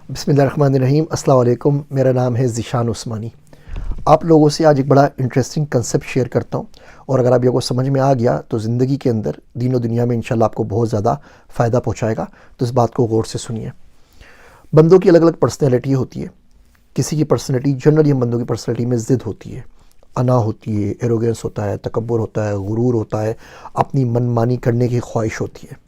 بسم اللہ الرحمن الرحیم۔ السلام علیکم، میرا نام ہے ذیشان عثمانی۔ آپ لوگوں سے آج ایک بڑا انٹرسٹنگ کنسیپٹ شیئر کرتا ہوں، اور اگر آپ یہ کو سمجھ میں آ گیا تو زندگی کے اندر دین و دنیا میں انشاءاللہ آپ کو بہت زیادہ فائدہ پہنچائے گا۔ تو اس بات کو غور سے سنیے۔ بندوں کی الگ الگ پرسنالٹی ہوتی ہے۔ کسی کی پرسنالٹی، جنرلی ہم بندوں کی پرسنالٹی میں ضد ہوتی ہے، انا ہوتی ہے، ایروگینس ہوتا ہے، تکبر ہوتا ہے، غرور ہوتا ہے، اپنی من مانی کرنے کی خواہش ہوتی ہے۔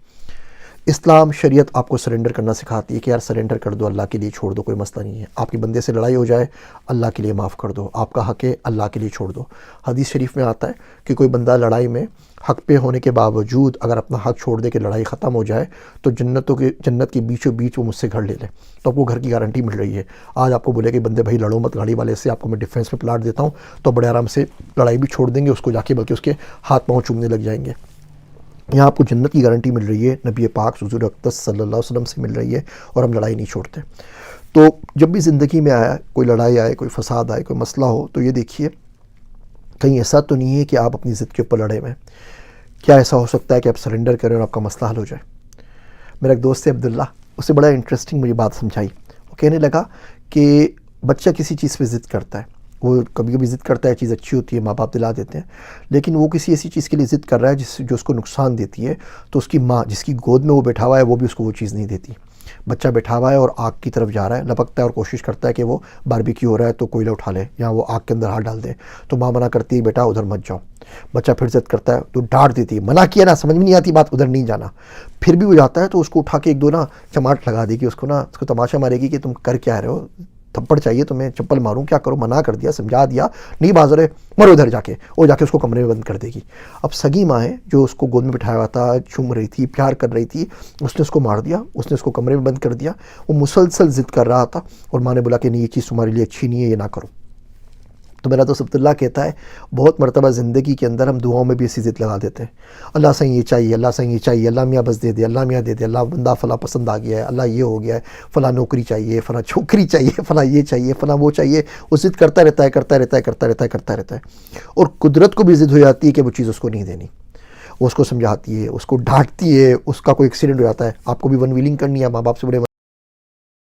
اسلام شریعت آپ کو سرنڈر کرنا سکھاتی ہے کہ یار سرنڈر کر دو، اللہ کے لیے چھوڑ دو، کوئی مسئلہ نہیں ہے۔ آپ کے بندے سے لڑائی ہو جائے، اللہ کے لیے معاف کر دو، آپ کا حق ہے، اللہ کے لیے چھوڑ دو۔ حدیث شریف میں آتا ہے کہ کوئی بندہ لڑائی میں حق پہ ہونے کے باوجود اگر اپنا حق چھوڑ دے کہ لڑائی ختم ہو جائے تو جنت کے بیچوں بیچ وہ مجھ سے گھر لے لے، تو آپ کو گھر کی گارنٹی مل رہی ہے۔ آج آپ کو بولے کہ بندے بھائی لڑو مت، گاڑی والے سے آپ کو میں ڈیفینس میں پلاٹ دیتا ہوں، تو بڑے آرام سے لڑائی بھی چھوڑ دیں گے، اس کو جا کے بلکہ اس کے ہاتھ پاؤں چومنے لگ جائیں گے۔ یہاں آپ کو جنت کی گارنٹی مل رہی ہے، نبی پاک حضور اقدس صلی اللہ علیہ وسلم سے مل رہی ہے، اور ہم لڑائی نہیں چھوڑتے۔ تو جب بھی زندگی میں آیا کوئی لڑائی آئے، کوئی فساد آئے، کوئی مسئلہ ہو، تو یہ دیکھیے کہیں ایسا تو نہیں ہے کہ آپ اپنی ضد کے اوپر لڑے ہوئے ہیں۔ کیا ایسا ہو سکتا ہے کہ آپ سرنڈر کریں اور آپ کا مسئلہ حل ہو جائے؟ میرا ایک دوست ہے عبداللہ، اسے بڑا انٹرسٹنگ مجھے بات سمجھائی۔ وہ کہنے لگا کہ بچہ کسی چیز پہ ضد کرتا ہے، وہ کبھی کبھی ضد کرتا ہے، چیز اچھی ہوتی ہے، ماں باپ دلا دیتے ہیں، لیکن وہ کسی ایسی چیز کے لیے ضد کر رہا ہے جو اس کو نقصان دیتی ہے، تو اس کی ماں جس کی گود میں وہ بیٹھا ہوا ہے وہ بھی اس کو وہ چیز نہیں دیتی۔ بچہ بیٹھا ہوا ہے اور آگ کی طرف جا رہا ہے، لپکتا ہے اور کوشش کرتا ہے کہ وہ باربیکیو ہو رہا ہے تو کوئلہ اٹھا لے یا وہ آگ کے اندر ہاتھ ڈال دے، تو ماں منع کرتی ہے بیٹا ادھر مت جاؤ۔ بچہ پھر ضد کرتا ہے تو ڈانٹ دیتی ہے، منع کیا نا، سمجھ میں نہیں آتی بات، ادھر نہیں جانا۔ پھر بھی وہ جاتا ہے تو اس کو اٹھا کے ایک دو چماٹ لگا دے گی، اس کو تماشا مارے گی کہ تم کر کیا رہے ہو، تھپڑ چاہیے تمہیں، چپل ماروں، کیا کرو، منع کر دیا، سمجھا دیا، نہیں بازر ہے، مرو ادھر جا کے، اور جا کے اس کو کمرے میں بند کر دے گی۔ اب سگی ماں ہے جو اس کو گود میں بٹھایا ہوا تھا، چوم رہی تھی، پیار کر رہی تھی، اس نے اس کو مار دیا، اس نے اس کو کمرے میں بند کر دیا۔ وہ مسلسل ضد کر رہا تھا اور ماں نے بولا کہ نہیں یہ چیز تمہارے لیے اچھی نہیں ہے، یہ نہ کرو۔ تو میرا دوست عبداللہ کہتا ہے بہت مرتبہ زندگی کے اندر ہم دعاؤں میں بھی ایسی ضد لگا دیتے ہیں، اللہ سے یہ چاہیے، اللہ سے یہ چاہیے، اللہ میاں بس دے دے، اللہ میاں دے دے، اللہ بندہ فلاں پسند آ گیا ہے، اللہ یہ ہو گیا ہے، فلاں نوکری چاہیے، فلاں چھوکری چاہیے، فلاں یہ چاہیے، فلاں وہ چاہیے۔ وہ ضد کرتا رہتا ہے، اور قدرت کو بھی ضد ہو جاتی ہے کہ وہ چیز اس کو نہیں دینی۔ وہ اس کو سمجھاتی ہے، اس کو ڈانٹتی ہے، اس کا کوئی ایکسیڈنٹ ہو جاتا ہے، آپ کو بھی ون ویلنگ کرنی ہے، ماں باپ سے بڑے